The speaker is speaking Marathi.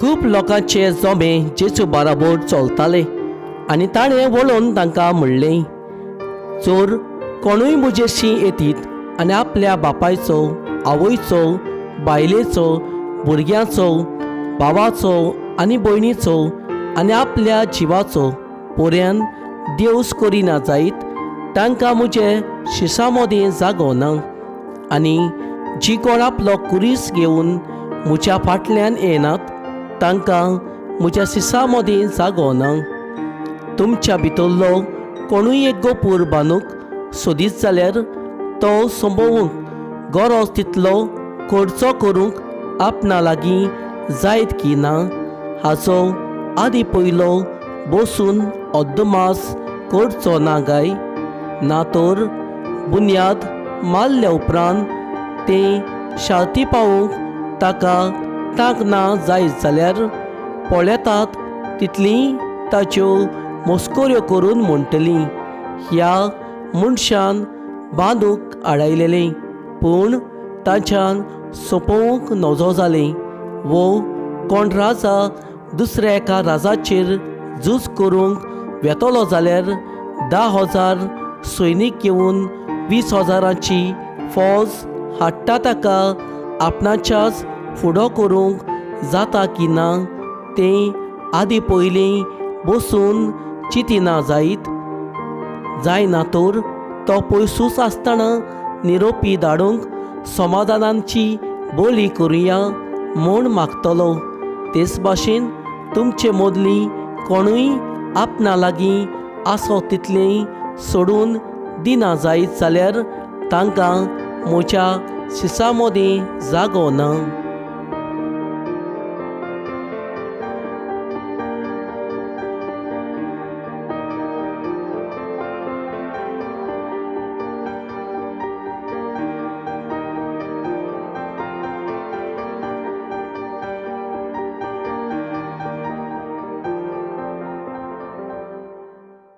खूब लोकांचे जोमे जेजू बाराबर चलताले आनी ताणें वळोन तांकां म्हणलें, जर कोणूय म्हजेशी येतीत आनी आपल्या बापायचो, आवयचो, बायलेचो, भुरग्यांचो, भावाचो आनी भयणीचो आनी आपल्या जिवाचो पोऱ्यान देवस करिना जायत तांकां म्हजे शिसा मदीं जागो ना. आनी जी कोण आपलो कुरीस घेवन म्हज्या फाटल्यान येनात तांकां म्हज्या शिसा मदीं जागो ना. तुमच्या भितरलो कोणूय एक गोपूर बांदूंक सोदीत जाल्यार तो संभोवूंक गरज तितलो खर्चो करूंक आपणा लागीं जायत की ना हाचो आदी पयलो बसून अद्दमास करचो ना काय. ना तर बुन्याद मारल्या उपरांत तें शार्ती पावूंक ताका तांक ना जायत जाल्यार पळेतात तितली ताच्यो मस्कऱ्यो करून म्हणटलीं, ह्या मनशान बांदूंक आडायलेलें पूण तांच्यान सोंपोवंक नजो जालें. वो कोण राजा दुसऱ्या एका राजाचेर झूज करूंक वेतलो जाल्यार 10,000 सैनीक घेवन 20,000ची फौज हाडटा ताका आपणाच्याच फुडो करूंक जाता की ना तें आदी पयलीं बसून चिंतिना जायत. जायना तर तो पयसूच आसतना निरोपी धाडूंक समाधानाची बोली करुया म्हूण मागतलो. तेच भाशेन तुमचे मदलीं कोणूय आपणा लागीं आसो तितलें सोडून दिना जायत जाल्यार तांकां म्हज्या शिसा मदीं जागो ना.